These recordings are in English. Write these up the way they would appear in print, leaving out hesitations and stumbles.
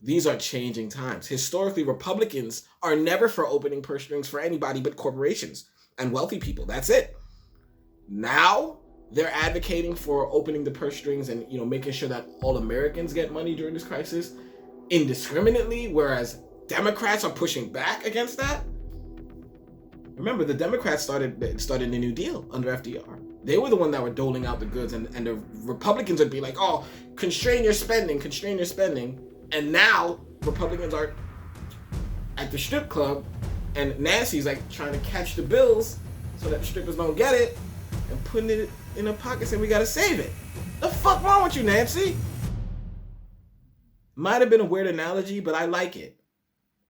These are changing times. Historically, Republicans are never for opening purse strings for anybody but corporations and wealthy people. That's it. Now they're advocating for opening the purse strings and making sure that all Americans get money during this crisis indiscriminately, whereas Democrats are pushing back against that. Remember, the Democrats started the New Deal under FDR. They were the one that were doling out the goods, and the Republicans would be like, oh, constrain your spending. And now Republicans are at the strip club, and Nancy's like trying to catch the bills so that the strippers don't get it, and putting it in her pocket saying we gotta save it. The fuck wrong with you, Nancy? Might have been a weird analogy, but I like it.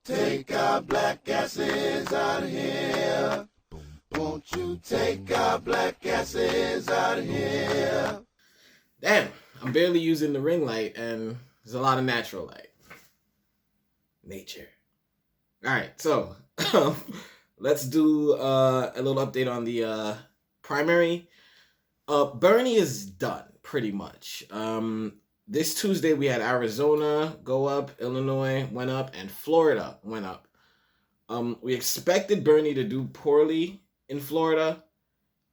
Take our black asses out of here. Won't you take our black asses out of here? Damn, I'm barely using the ring light, and there's a lot of natural light. Nature. All right, so let's do a little update on the primary. Bernie is done, pretty much. This Tuesday, we had Arizona go up, Illinois went up, and Florida went up. We expected Bernie to do poorly in Florida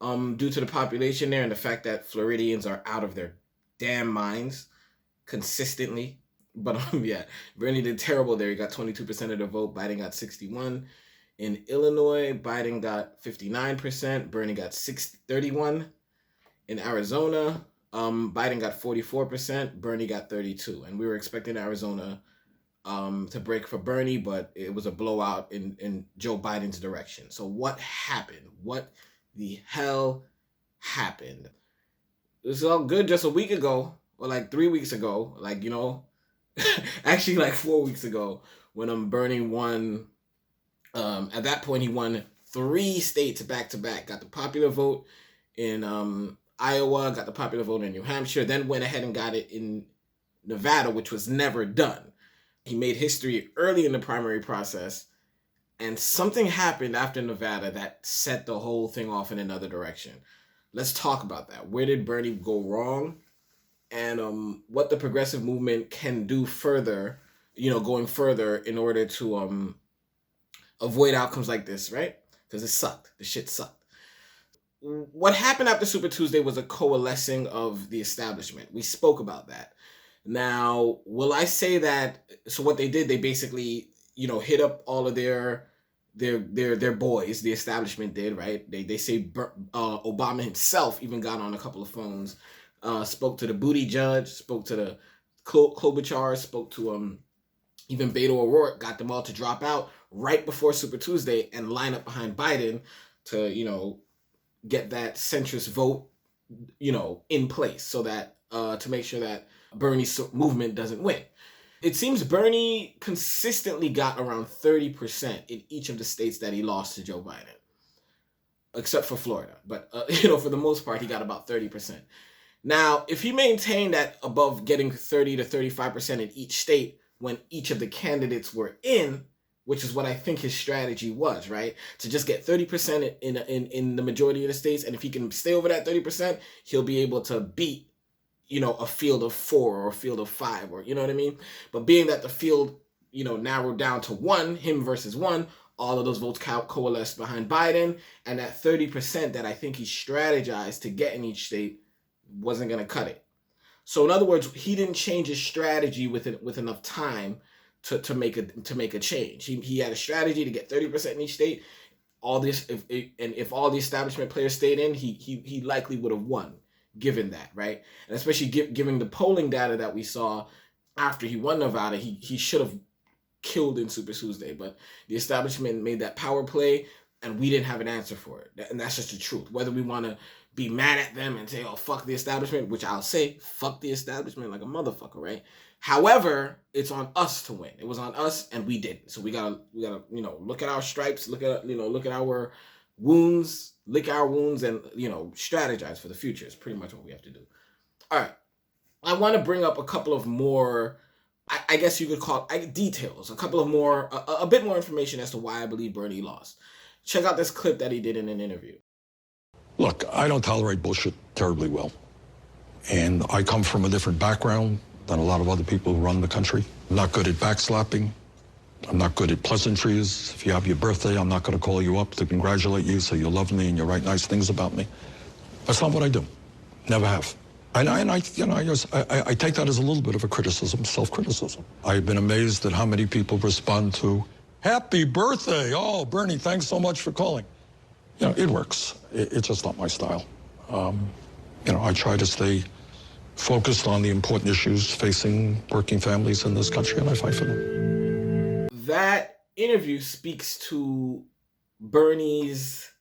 due to the population there and the fact that Floridians are out of their damn minds consistently. But yeah, Bernie did terrible there. He got 22% of the vote. Biden got 61%. In Illinois, Biden got 59%. Bernie got 31%. In Arizona, Biden got 44%. Bernie got 32%. And we were expecting Arizona to break for Bernie, but it was a blowout in Joe Biden's direction. So what happened? What the hell happened? This was all good just a week ago, or like 3 weeks ago, actually like 4 weeks ago, when Bernie won. At that point, he won 3 states back to back. Got the popular vote in Iowa, got the popular vote in New Hampshire, then went ahead and got it in Nevada, which was never done. He made history early in the primary process, and something happened after Nevada that set the whole thing off in another direction. Let's talk about that. Where did Bernie go wrong? And what the progressive movement can do further, going further in order to avoid outcomes like this, right? Because it sucked. The shit sucked. What happened after Super Tuesday was a coalescing of the establishment. We spoke about that. Now, will I say that? So what they did, they basically, hit up all of their boys. The establishment did, right? They say Obama himself even got on a couple of phones, spoke to the Booty Judge, spoke to the Klobuchar, spoke to even Beto O'Rourke, got them all to drop out right before Super Tuesday and line up behind Biden to, get that centrist vote, in place so that to make sure that Bernie's movement doesn't win. It seems Bernie consistently got around 30% in each of the states that he lost to Joe Biden, except for Florida. But, for the most part, he got about 30%. Now, if he maintained that above getting 30 to 35% in each state when each of the candidates were in, which is what I think his strategy was, right? To just get 30% in the majority of the states. And if he can stay over that 30%, he'll be able to beat, a field of 4 or a field of 5, or, you know what I mean? But being that the field, narrowed down to 1, him versus 1, all of those votes coalesced behind Biden. And that 30% that I think he strategized to get in each state wasn't going to cut it. So in other words, he didn't change his strategy with enough time to make a change. He had a strategy to get 30% in each state. All this, if all the establishment players stayed in, he likely would have won, given that, right? And especially given the polling data that we saw after he won Nevada, he should have killed in Super Tuesday. But the establishment made that power play, and we didn't have an answer for it. And that's just the truth. Whether we want to be mad at them and say, oh, fuck the establishment, which I'll say, fuck the establishment like a motherfucker, right? However, it's on us to win. It was on us, and we didn't. So we gotta, look at our stripes, look at our wounds, lick our wounds, and, strategize for the future. It's pretty much what we have to do. All right. I want to bring up a couple of more, I guess you could call it details, a couple of more, a bit more information as to why I believe Bernie lost. Check out this clip that he did in an interview. Look, I don't tolerate bullshit terribly well. And I come from a different background than a lot of other people who run the country. I'm not good at backslapping. I'm not good at pleasantries. If you have your birthday, I'm not going to call you up to congratulate you so you love me and you write nice things about me. That's not what I do. Never have. And I take that as a little bit of a criticism, self-criticism. I've been amazed at how many people respond to, happy birthday. Oh, Bernie, thanks so much for calling. It works. It's just not my style. I try to stay focused on the important issues facing working families in this country, and I fight for them. That interview speaks to Bernie's,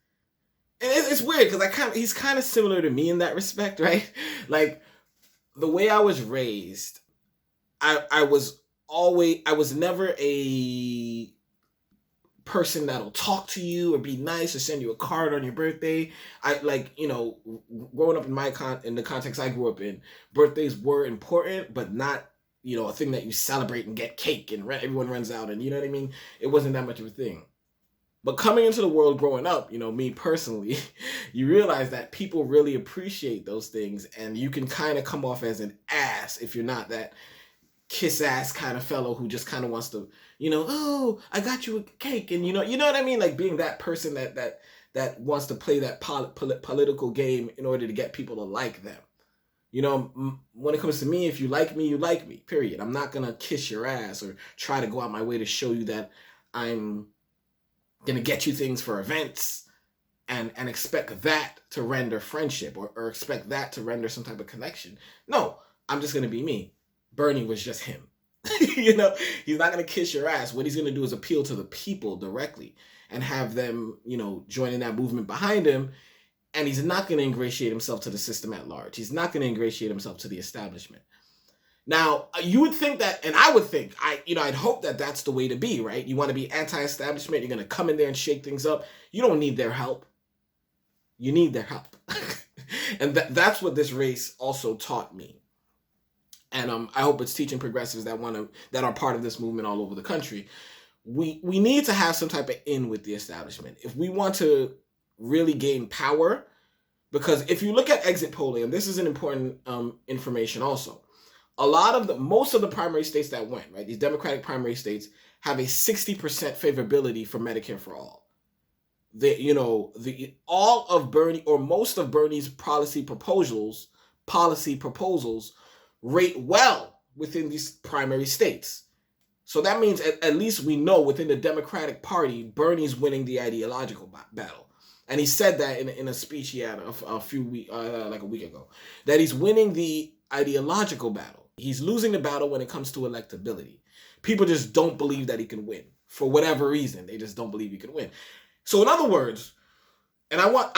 and it's weird because he's kind of similar to me in that respect, right? Like the way I was raised, I was never a person that'll talk to you or be nice or send you a card on your birthday. Growing up in the context I grew up in, birthdays were important, but not, a thing that you celebrate and get cake and everyone runs out and, you know what I mean? It wasn't that much of a thing. But coming into the world growing up, me personally, you realize that people really appreciate those things, and you can kind of come off as an ass if you're not that kiss ass kind of fellow who just kind of wants to, oh, I got you a cake, and you know what I mean? Like being that person that wants to play that political game in order to get people to like them. When it comes to me, if you like me, you like me, period. I'm not going to kiss your ass or try to go out my way to show you that I'm going to get you things for events and expect that to render friendship or expect that to render some type of connection. No, I'm just going to be me. Bernie was just him. He's not going to kiss your ass. What he's going to do is appeal to the people directly and have them, join in that movement behind him. And he's not going to ingratiate himself to the system at large. He's not going to ingratiate himself to the establishment. Now, you would think that, and I would think, I'd hope that that's the way to be, right? You want to be anti-establishment. You're going to come in there and shake things up. You don't need their help. You need their help. And that's what this race also taught me. And I hope it's teaching progressives that are part of this movement all over the country. We need to have some type of in with the establishment if we want to really gain power. Because if you look at exit polling, and this is an important information also, most of the primary states that went, right, these Democratic primary states have a 60% favorability for Medicare for all. All of Bernie or most of Bernie's policy proposals rate well within these primary states. So that means at least we know within the Democratic Party, Bernie's winning the ideological battle. And he said that in a speech he had a week ago, that he's winning the ideological battle. He's losing the battle when it comes to electability. People just don't believe that he can win. For whatever reason, they just don't believe he can win. So in other words, and I want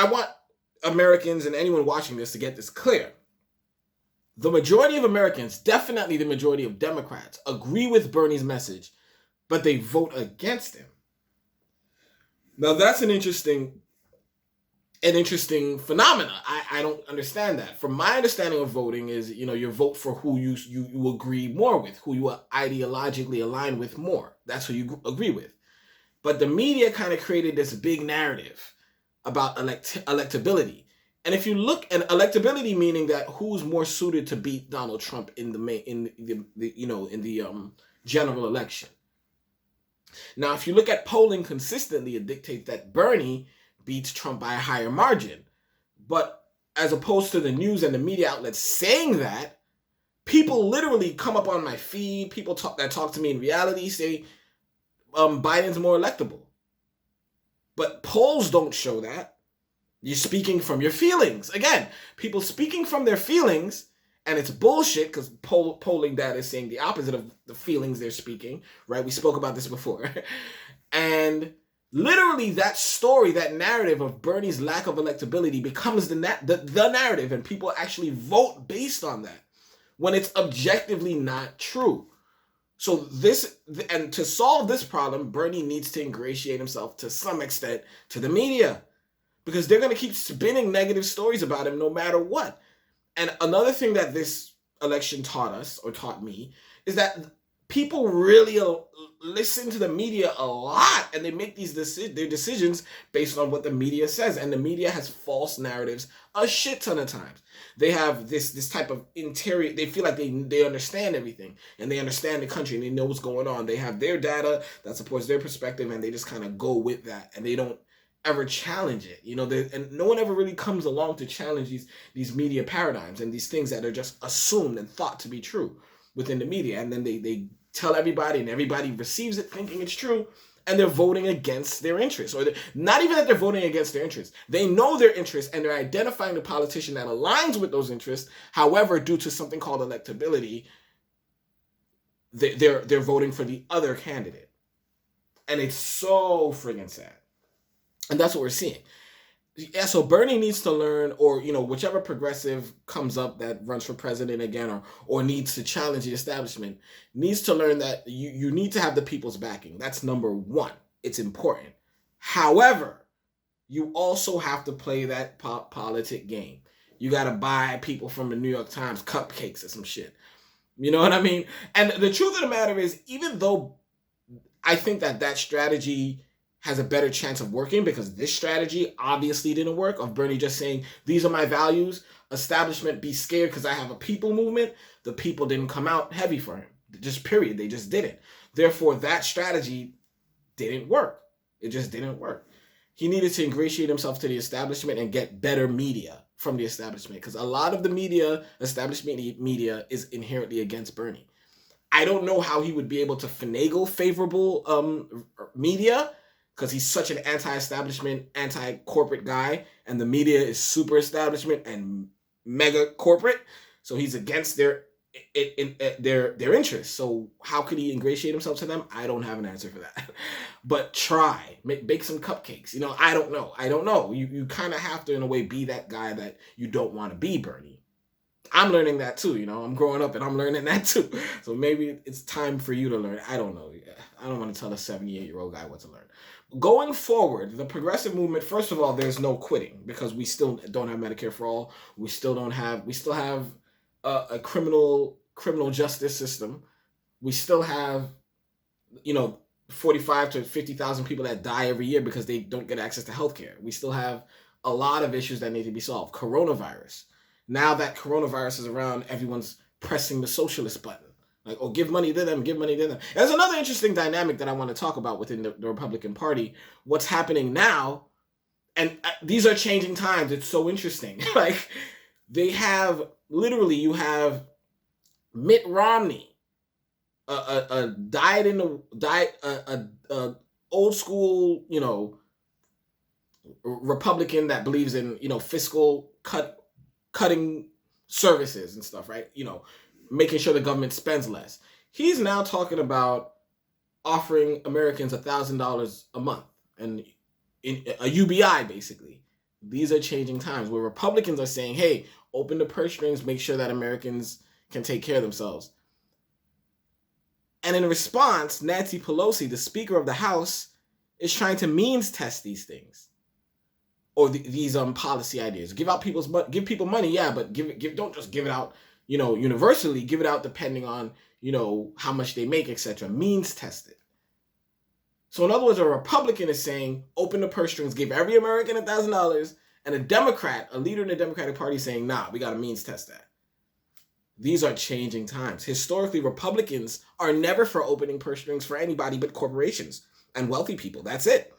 Americans and anyone watching this to get this clear. The majority of Americans, definitely the majority of Democrats, agree with Bernie's message, but they vote against him. Now that's an interesting phenomena. I don't understand that. From my understanding of voting is, you vote for who you agree more with, who you ideologically align with more. That's who you agree with. But the media kind of created this big narrative about electability. And if you look at electability, meaning that who's more suited to beat Donald Trump in the general election. Now, if you look at polling consistently, it dictates that Bernie beats Trump by a higher margin. But as opposed to the news and the media outlets saying that, people literally come up on my feed, people that talk to me in reality say Biden's more electable. But polls don't show that. You're speaking from your feelings. Again, people speaking from their feelings, and it's bullshit because polling data is saying the opposite of the feelings they're speaking, right? We spoke about this before. And literally that story, that narrative of Bernie's lack of electability becomes the narrative, and people actually vote based on that when it's objectively not true. So to solve this problem, Bernie needs to ingratiate himself to some extent to the media, because they're going to keep spinning negative stories about him no matter what. And another thing that this election taught us, or taught me, is that people really listen to the media a lot, and they make their decisions based on what the media says. And the media has false narratives a shit ton of times. They have this type of interior. They feel like they understand everything, and they understand the country, and they know what's going on. They have their data that supports their perspective, and they just kind of go with that, and they don't ever challenge it. And no one ever really comes along to challenge these media paradigms and these things that are just assumed and thought to be true within the media. And then they tell everybody, and everybody receives it thinking it's true, and they're voting against their interests. Or not even that they're voting against their interests. They know their interests, and they're identifying the politician that aligns with those interests. However, due to something called electability, they're voting for the other candidate. And it's so friggin' sad. And that's what we're seeing. Yeah, so Bernie needs to learn, or whichever progressive comes up that runs for president again, or needs to challenge the establishment, needs to learn that you need to have the people's backing. That's number one. It's important. However, you also have to play that politic game. You got to buy people from the New York Times cupcakes or some shit. You know what I mean? And the truth of the matter is, even though I think that strategy has a better chance of working, because this strategy obviously didn't work, of Bernie just saying, these are my values, establishment be scared because I have a people movement. The people didn't come out heavy for him. Just period. They just didn't. Therefore, that strategy didn't work. It just didn't work. He needed to ingratiate himself to the establishment and get better media from the establishment, because a lot of the establishment media is inherently against Bernie. I don't know how he would be able to finagle favorable media, because he's such an anti-establishment, anti-corporate guy, and the media is super establishment and mega corporate, so he's against their interests. So how could he ingratiate himself to them? I don't have an answer for that. But try. Bake some cupcakes. I don't know. You kind of have to, in a way, be that guy that you don't want to be, Bernie. I'm learning that too, I'm growing up and I'm learning that too. So maybe it's time for you to learn. I don't know. I don't want to tell a 78-year-old guy what to learn. Going forward, the progressive movement, first of all, there's no quitting, because we still don't have Medicare for all. We still have a criminal justice system. We still have, 45 to 50,000 people that die every year because they don't get access to healthcare. We still have a lot of issues that need to be solved. Coronavirus. Now that coronavirus is around, everyone's pressing the socialist button. Like, oh, give money to them, give money to them. There's another interesting dynamic that I want to talk about within the Republican Party. What's happening now, and these are changing times. It's so interesting. Like, you have Mitt Romney, a old school, Republican that believes in, fiscal cutting services and stuff, right? Making sure the government spends less. He's now talking about offering Americans $1,000 a month, and in a UBI, basically. These are changing times where Republicans are saying, hey, open the purse strings, make sure that Americans can take care of themselves. And in response, Nancy Pelosi, the Speaker of the House, is trying to means test these things. Or these policy ideas. Give people money, yeah, but don't just give it out, universally. Give it out depending on, how much they make, etc. Means tested. So in other words, a Republican is saying, open the purse strings, give every American $1,000, and a leader in the Democratic Party is saying, nah, we got to means test that. These are changing times. Historically, Republicans are never for opening purse strings for anybody but corporations and wealthy people. That's it.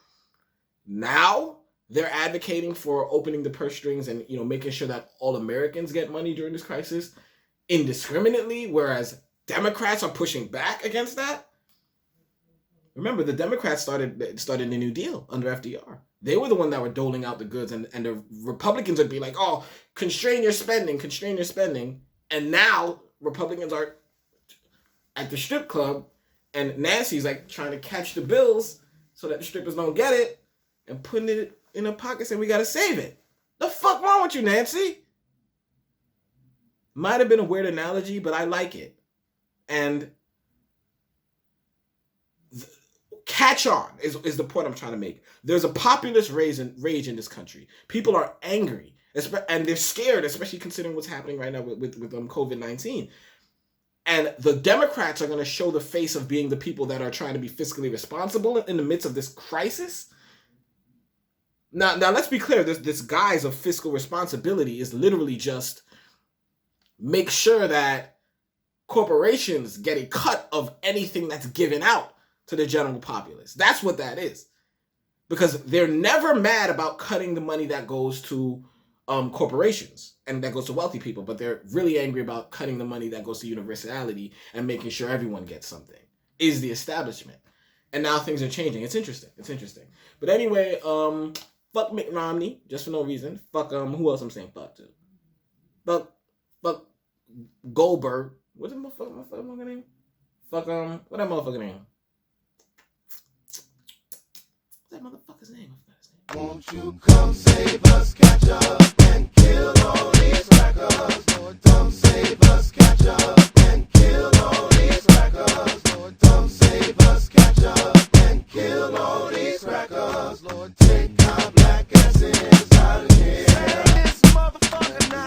Now they're advocating for opening the purse strings and, making sure that all Americans get money during this crisis indiscriminately, whereas Democrats are pushing back against that. Remember, the Democrats started the New Deal under FDR. They were the one that were doling out the goods, and the Republicans would be like, oh, constrain your spending. And now Republicans are at the strip club, and Nancy's like trying to catch the bills so that the strippers don't get it, and putting it in her pocket saying we gotta save it. The fuck wrong with you, Nancy? Might have been a weird analogy, but I like it. And catch on is the point I'm trying to make. There's a populist rage in this country. People are angry, and they're scared, especially considering what's happening right now with COVID-19. And the Democrats are going to show the face of being the people that are trying to be fiscally responsible in the midst of this crisis. Now let's be clear. This guise of fiscal responsibility is literally just make sure that corporations get a cut of anything that's given out to the general populace. That's what that is. Because they're never mad about cutting the money that goes to corporations and that goes to wealthy people, but they're really angry about cutting the money that goes to universality and making sure everyone gets something, is the establishment. And now things are changing. It's interesting. But anyway, fuck Mitt Romney, just for no reason. Fuck, who else I'm saying fuck to? Fuck Goldberg. What's that motherfucker name? Fuck, what that motherfucker name? That motherfucker's name. Won't you come save us, catch up and kill all these crackers? Lord, come save us, catch up and kill all these crackers. Lord, come save us, catch up and kill all these crackers. Lord, take our black asses.